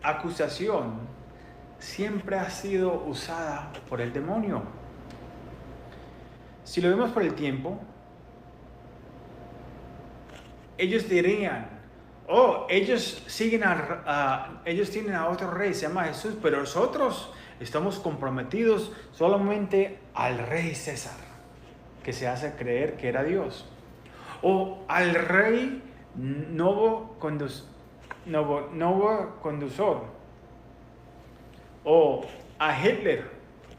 acusación siempre ha sido usada por el demonio. Si lo vemos por el tiempo, ellos dirían, ellos tienen a otro rey, se llama Jesús, pero nosotros estamos comprometidos solamente al rey César, que se hace creer que era Dios, o al rey Nabucodonosor, o a Hitler,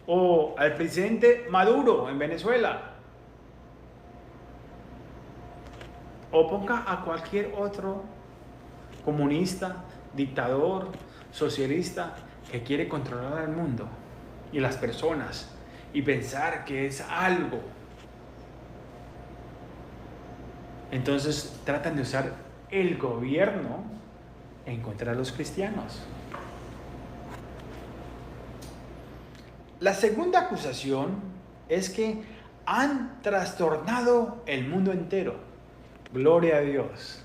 o al presidente Maduro en Venezuela, o ponga a cualquier otro comunista, dictador, socialista que quiere controlar el mundo y las personas y pensar que es algo. Entonces tratan de usar el gobierno en contra de los cristianos. La segunda acusación es que han trastornado el mundo entero. Gloria a Dios.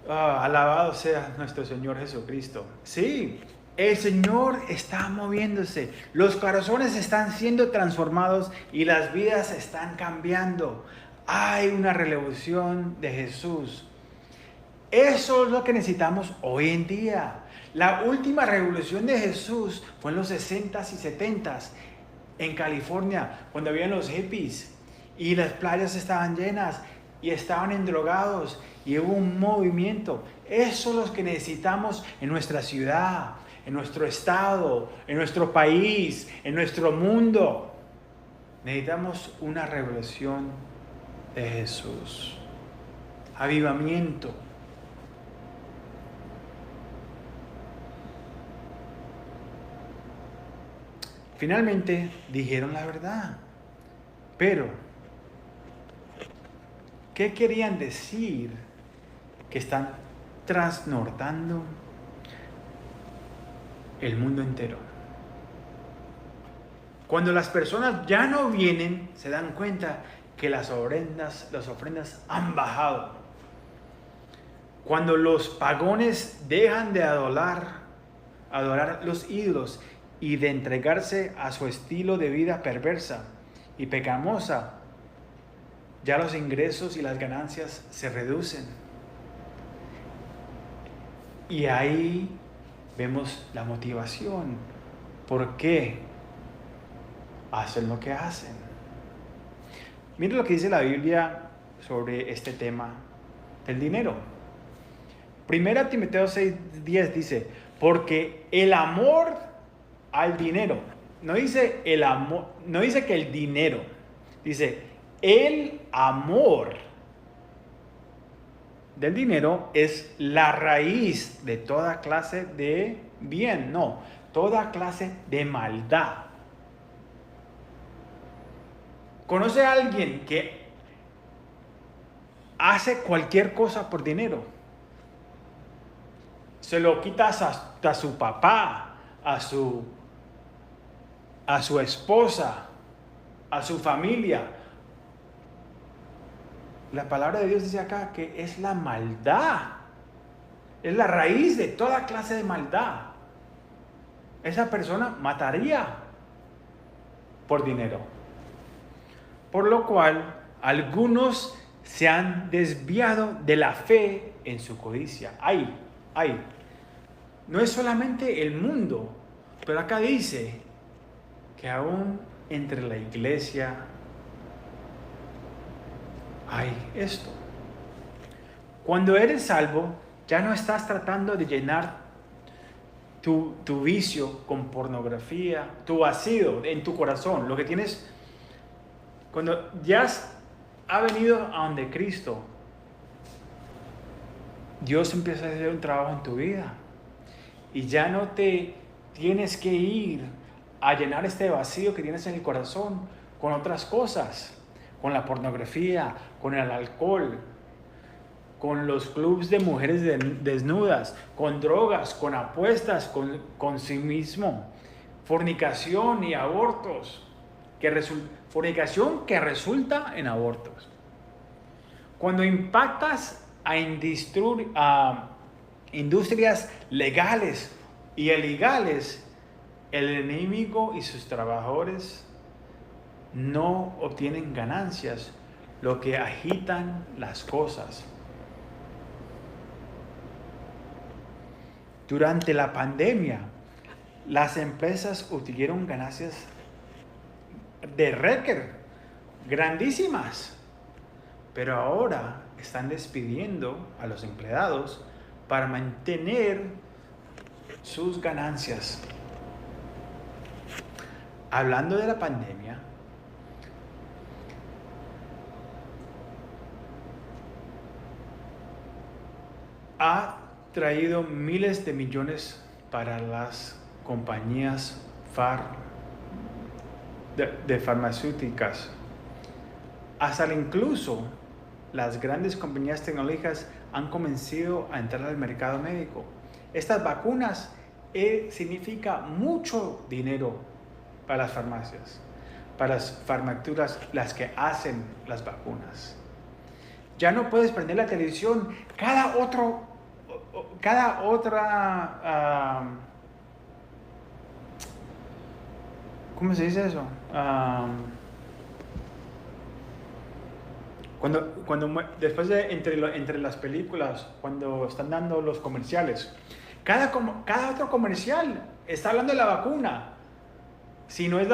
Alabado sea nuestro Señor Jesucristo. Sí, el Señor está moviéndose. Los corazones están siendo transformados y las vidas están cambiando. Hay una revolución de Jesús. Eso es lo que necesitamos hoy en día. La última revolución de Jesús fue en los 60s y 70s en California, cuando habían los hippies y las playas estaban llenas y estaban endrogados y hubo un movimiento. Eso es lo que necesitamos en nuestra ciudad, en nuestro estado, en nuestro país, en nuestro mundo. Necesitamos una revolución de Jesús. Avivamiento. Finalmente dijeron la verdad. Pero, ¿qué querían decir? Que están trastornando el mundo entero. Cuando las personas ya no vienen, se dan cuenta que las ofrendas han bajado. Cuando los pagones dejan de adorar los ídolos y de entregarse a su estilo de vida perversa y pecamosa, ya los ingresos y las ganancias se reducen. Y ahí vemos la motivación. ¿Por qué hacen lo que hacen? Miren lo que dice la Biblia sobre este tema del dinero. Primera Timoteo 6:10 dice, porque el amor al dinero, no dice el amor, no dice que el dinero, dice el amor del dinero es la raíz de toda clase de bien, no, toda clase de maldad. ¿Conoce a alguien que hace cualquier cosa por dinero? Se lo quita hasta a su papá, a su esposa, a su familia. La palabra de Dios dice acá que es la maldad. Es la raíz de toda clase de maldad. Esa persona mataría por dinero. Por lo cual, algunos se han desviado de la fe en su codicia. No es solamente el mundo, pero acá dice que aún entre la iglesia hay esto. Cuando eres salvo, ya no estás tratando de llenar tu vicio con pornografía, tu vacío en tu corazón, lo que tienes. Cuando ya ha venido a donde Cristo, Dios empieza a hacer un trabajo en tu vida y ya no te tienes que ir a llenar este vacío que tienes en el corazón con otras cosas, con la pornografía, con el alcohol, con los clubs de mujeres desnudas, con drogas, con apuestas, con consumismo, fornicación y abortos, fornicación que resulta en abortos. Cuando impactas a industrias legales y ilegales, el enemigo y sus trabajadores no obtienen ganancias, lo que agitan las cosas. Durante la pandemia, las empresas obtuvieron ganancias de récord grandísimas, pero ahora están despidiendo a los empleados para mantener sus ganancias. Hablando de la pandemia, ha traído miles de millones para las compañías de farmacéuticas. Hasta incluso las grandes compañías tecnológicas han comenzado a entrar al mercado médico. Estas vacunas significa mucho dinero para las farmacias, para las farmacéuticas, las que hacen las vacunas. Ya no puedes prender la televisión cada otra, ¿cómo se dice eso? Después de entre las películas, cuando están dando los comerciales, cada otro comercial está hablando de la vacuna. Si no es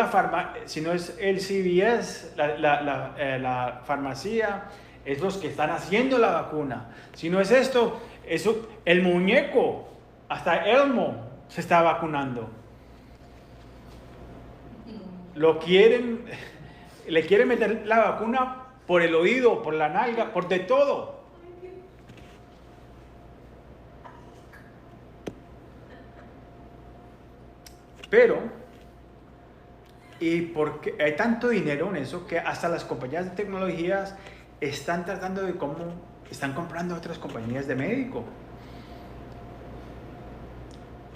el CVS, la farmacia, es los que están haciendo la vacuna. Si no es esto, el muñeco, hasta Elmo se está vacunando. Le quieren meter la vacuna por el oído, por la nalga, por de todo. Pero, y porque hay tanto dinero en eso que hasta las compañías de tecnologías están tratando de cómo están comprando otras compañías de médico.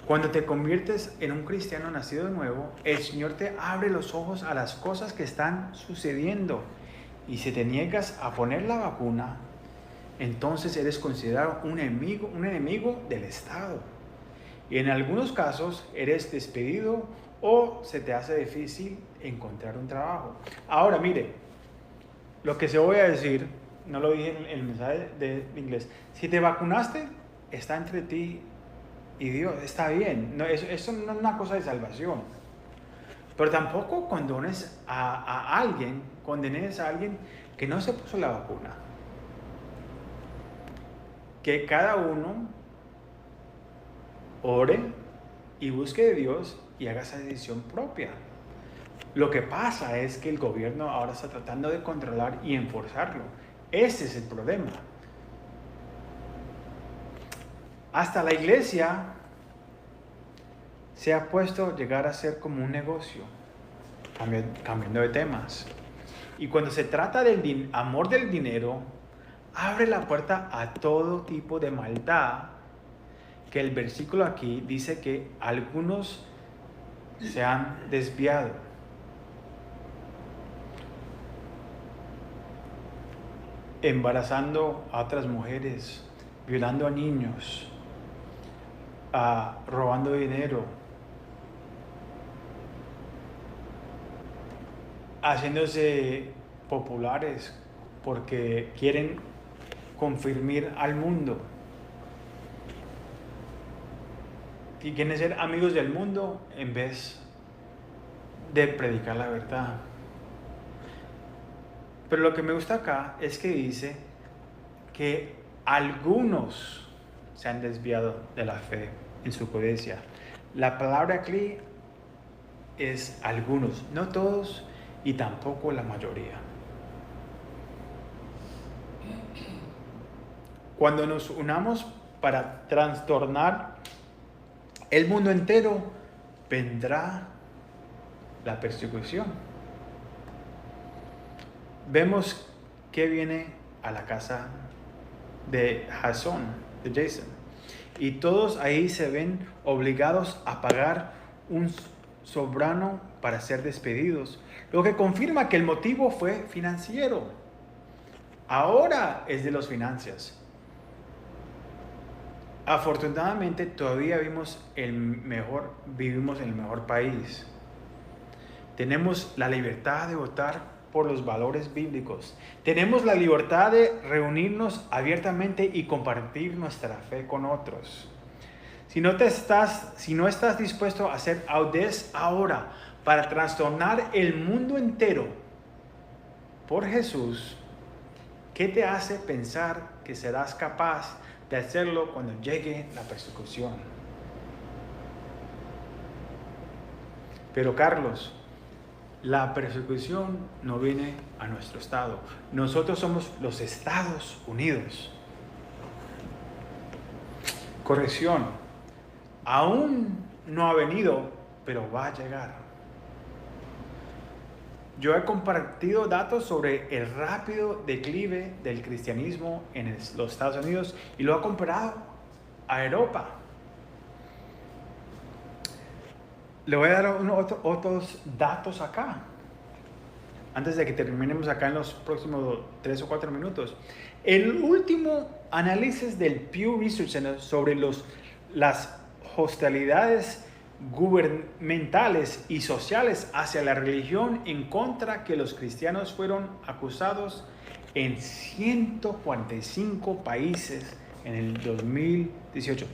Cuando te conviertes en un cristiano nacido de nuevo, el Señor te abre los ojos a las cosas que están sucediendo. Y si te niegas a poner la vacuna, entonces eres considerado un enemigo del Estado. Y en algunos casos eres despedido o se te hace difícil encontrar un trabajo. Ahora, mire, lo que se voy a decir, no lo dije en el mensaje de inglés. Si te vacunaste, está entre ti y Dios, está bien. No, eso no es una cosa de salvación. Pero tampoco condenes a alguien que no se puso la vacuna. Que cada uno ore y busque de Dios y haga esa decisión propia. Lo que pasa es que el gobierno ahora está tratando de controlar y enforzarlo. Ese es el problema. Hasta la iglesia se ha puesto a llegar a ser como un negocio, cambiando de temas. Y cuando se trata del amor del dinero, abre la puerta a todo tipo de maldad, que el versículo aquí dice que algunos se han desviado. Embarazando a otras mujeres, violando a niños, robando dinero, haciéndose populares porque quieren confirmar al mundo y quieren ser amigos del mundo en vez de predicar la verdad. Pero lo que me gusta acá es que dice que algunos se han desviado de la fe en su codicia. La palabra aquí es algunos, no todos y tampoco la mayoría. Cuando nos unamos para trastornar el mundo entero, vendrá la persecución. Vemos que viene a la casa de Jasón, de Jason, y todos ahí se ven obligados a pagar un soberano para ser despedidos, lo que confirma que el motivo fue financiero. Ahora es de las finanzas. Afortunadamente todavía vivimos en el mejor país. Tenemos la libertad de votar por los valores bíblicos. Tenemos la libertad de reunirnos abiertamente y compartir nuestra fe con otros. Si no estás dispuesto a hacer audaz ahora para trastornar el mundo entero por Jesús, ¿qué te hace pensar que serás capaz de hacerlo cuando llegue la persecución? Pero Carlos, la persecución no viene a nuestro estado. Nosotros somos los Estados Unidos. Corrección, aún no ha venido, pero va a llegar. Yo he compartido datos sobre el rápido declive del cristianismo en los Estados Unidos y lo he comparado a Europa. Le voy a dar otros datos acá, antes de que terminemos acá en los próximos 3 o 4 minutos. El último análisis del Pew Research Center sobre las hostilidades gubernamentales y sociales hacia la religión en contra que los cristianos fueron acusados en 145 países en el 2018.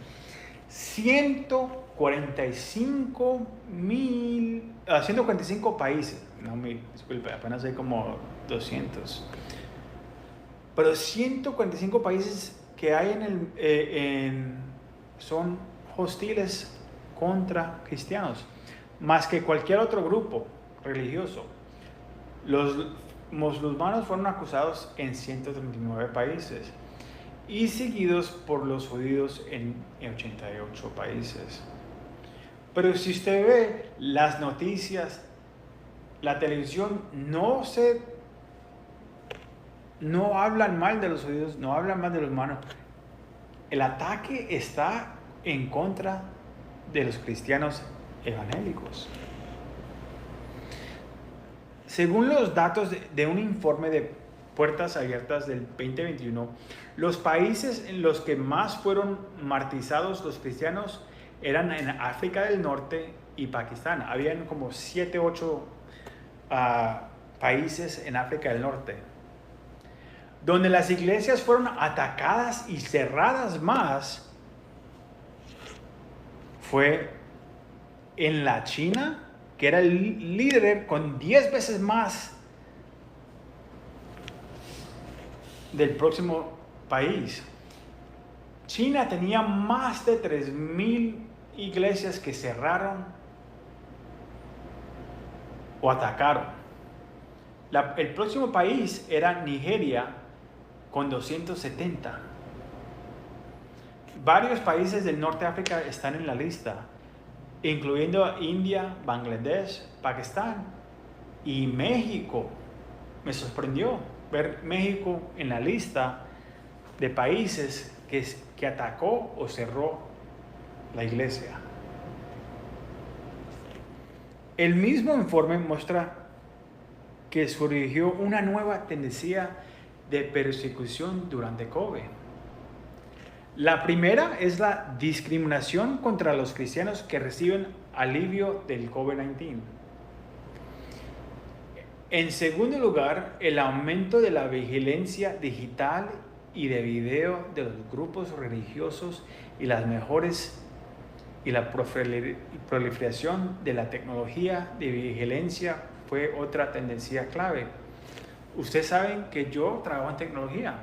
145 países, no mil, disculpe, apenas hay como 200. Pero 145 países que hay son hostiles contra cristianos, más que cualquier otro grupo religioso. Los musulmanes fueron acusados en 139 países y seguidos por los judíos en 88 países. Pero si usted ve las noticias, la televisión, no hablan mal de los judíos, no hablan mal de los humanos. El ataque está en contra de los cristianos evangélicos. Según los datos de un informe de Puertas Abiertas del 2021, los países en los que más fueron martirizados los cristianos eran en África del Norte y Pakistán. Habían como 7 u 8 países en África del Norte, donde las iglesias fueron atacadas y cerradas más. Fue en la China, que era el líder con 10 veces más del próximo país. China tenía más de 3,000 iglesias que cerraron o atacaron. El próximo país era Nigeria con 270. Varios países del norte de África están en la lista, incluyendo India, Bangladesh, Pakistán y México. Me sorprendió ver México en la lista de países que atacó o cerró la iglesia. El mismo informe muestra que surgió una nueva tendencia de persecución durante COVID. La primera es la discriminación contra los cristianos que reciben alivio del COVID-19. En segundo lugar, el aumento de la vigilancia digital y de video de los grupos religiosos y las mejores y la proliferación de la tecnología de vigilancia fue otra tendencia clave. Ustedes saben que yo trabajo en tecnología.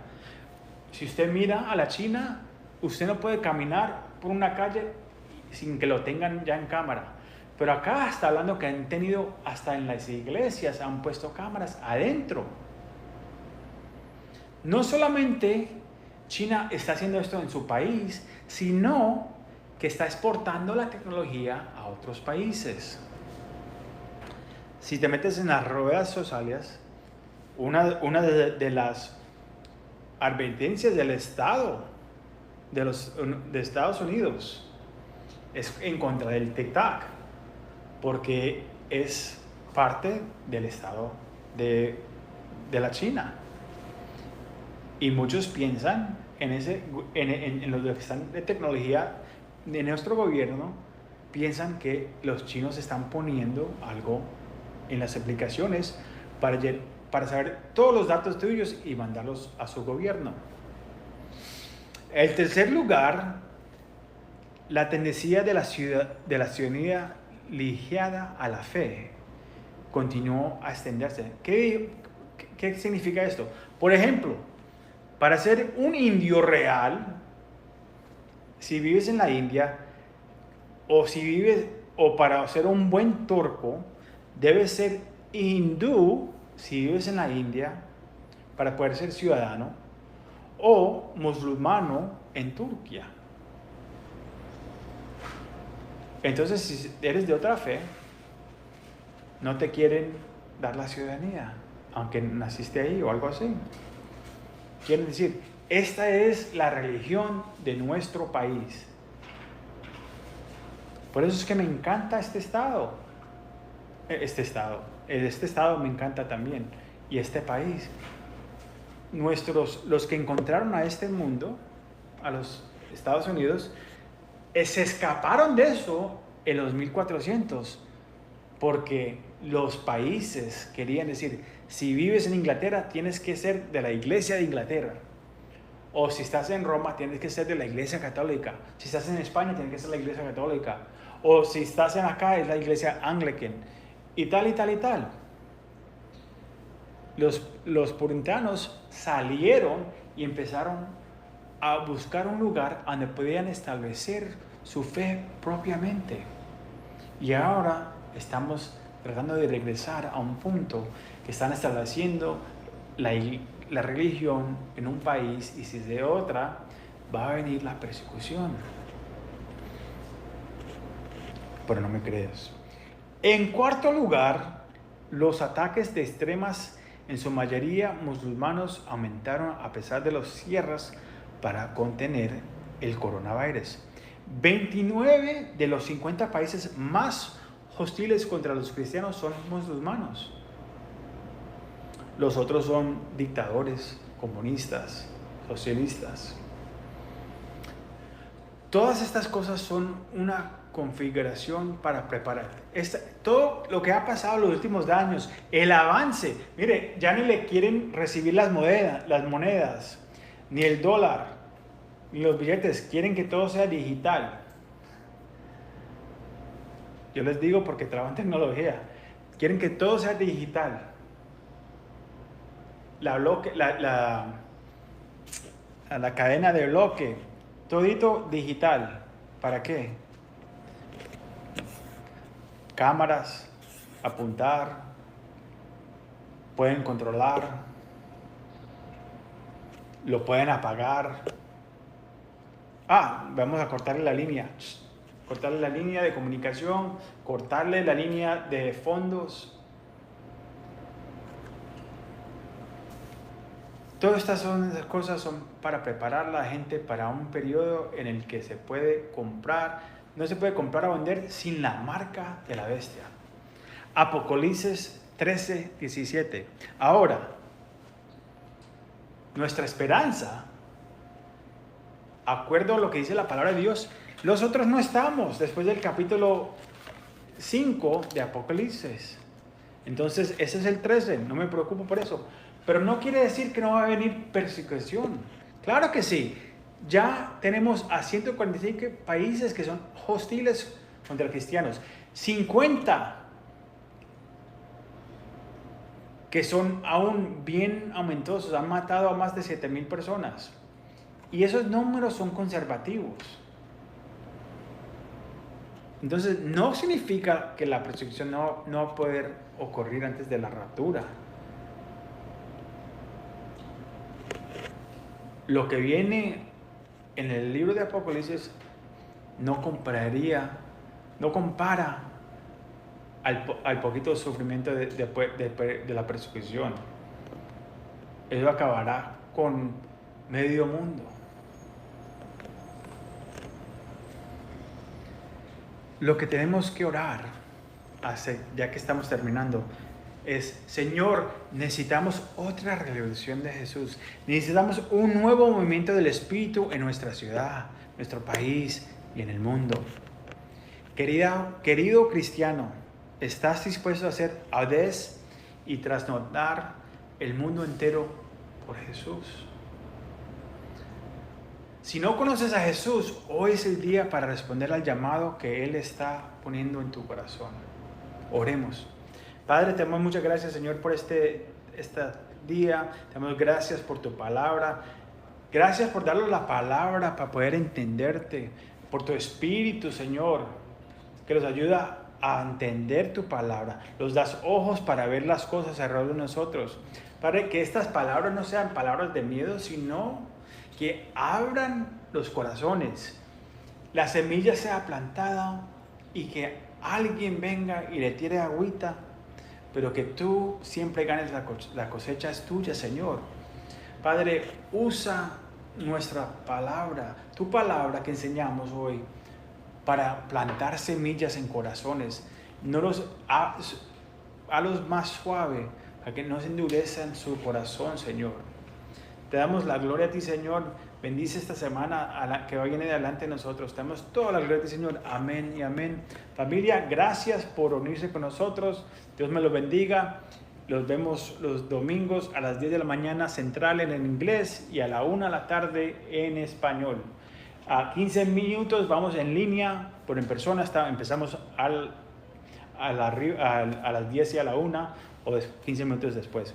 Si usted mira a la China, usted no puede caminar por una calle sin que lo tengan ya en cámara. Pero acá está hablando que han tenido, hasta en las iglesias, han puesto cámaras adentro. No solamente China está haciendo esto en su país, sino que está exportando la tecnología a otros países. Si te metes en las redes sociales, una de las advertencias del Estado, de Estados Unidos, es en contra del TikTok, porque es parte del Estado de la China. Y muchos piensan en los que están de tecnología de nuestro gobierno, piensan que los chinos están poniendo algo en las aplicaciones para saber todos los datos tuyos y mandarlos a su gobierno. El tercer lugar, la tendencia de la ciudadanía ligada a la fe continuó a extenderse. ¿Qué significa esto? Por ejemplo, para ser un indio real, si vives en la India, o para ser un buen turco, debes ser hindú si vives en la India para poder ser ciudadano, o musulmano en Turquía. Entonces, si eres de otra fe, no te quieren dar la ciudadanía, aunque naciste ahí o algo así. Quieren decir, esta es la religión de nuestro país. Por eso es que me encanta este estado. Este estado me encanta también. Y este país. Los que encontraron a este mundo, a los Estados Unidos, se escaparon de eso en los 1400, porque los países querían decir, si vives en Inglaterra tienes que ser de la iglesia de Inglaterra, o si estás en Roma tienes que ser de la iglesia católica, si estás en España tienes que ser de la iglesia católica, o si estás en acá es la iglesia anglican, y tal y tal y tal. Los puritanos salieron y empezaron a buscar un lugar donde podían establecer su fe propiamente. Y ahora estamos tratando de regresar a un punto que están estableciendo la religión en un país, y si es de otra, va a venir la persecución. Pero no me creas. En cuarto lugar, los ataques de extremas, en su mayoría musulmanos, aumentaron a pesar de los cierres para contener el coronavirus. 29 de los 50 países más hostiles contra los cristianos son musulmanos. Los otros son dictadores, comunistas, socialistas. Todas estas cosas son una configuración para preparar. Todo lo que ha pasado en los últimos años, el avance. Mire, ya ni le quieren recibir las monedas, ni el dólar, ni los billetes. Quieren que todo sea digital. Yo les digo porque trabajo en tecnología. Quieren que todo sea digital. La cadena de bloque, todito digital. ¿Para qué? Cámaras, apuntar, pueden controlar, lo pueden apagar. Vamos a cortarle la línea. Cortarle la línea de comunicación, cortarle la línea de fondos. Todas estas cosas son para preparar a la gente para un periodo en el que se puede comprar. No se puede comprar o vender sin la marca de la bestia. Apocalipsis 13:17. Ahora, nuestra esperanza, acuerdo a lo que dice la palabra de Dios, nosotros no estamos después del capítulo 5 de Apocalipsis. Entonces, ese es el 13, no me preocupo por eso. Pero no quiere decir que no va a venir persecución. Claro que sí. Ya tenemos a 145 países que son hostiles contra cristianos. 50 que son aún bien aumentados, han matado a más de 7,000 personas. Y esos números son conservativos. Entonces, no significa que la persecución no va a poder ocurrir antes de la raptura. Lo que viene en el libro de Apocalipsis no compara al poquito sufrimiento de la persecución. Eso acabará con medio mundo. Lo que tenemos que orar, ya que estamos terminando, es: Señor, necesitamos otra revolución de Jesús. Necesitamos un nuevo movimiento del Espíritu en nuestra ciudad, nuestro país y en el mundo. Querido cristiano, ¿estás dispuesto a hacer audaz y trastornar el mundo entero por Jesús? Si no conoces a Jesús, hoy es el día para responder al llamado que Él está poniendo en tu corazón. Oremos. Padre, te damos muchas gracias, Señor, por este día. Te damos gracias por tu palabra. Gracias por darnos la palabra para poder entenderte. Por tu Espíritu, Señor, que nos ayuda a entender tu palabra. Nos das ojos para ver las cosas alrededor de nosotros. Padre, que estas palabras no sean palabras de miedo, sino que abran los corazones, la semilla sea plantada y que alguien venga y le tire agüita, pero que tú siempre ganes la cosecha es tuya, Señor. Padre, usa nuestra palabra, tu palabra que enseñamos hoy, para plantar semillas en corazones. No a los más suave, a que no se endurezcan su corazón, Señor. Te damos la gloria a ti, Señor. Bendice esta semana que viene de adelante de nosotros. Te damos toda la gloria a ti, Señor. Amén y amén. Familia, gracias por unirse con nosotros. Dios me los bendiga. Los vemos los domingos a las 10 de la mañana central en inglés y a la 1 de la tarde en español. A 15 minutos vamos en línea, pero en persona empezamos a las 10 y a la 1 o 15 minutos después.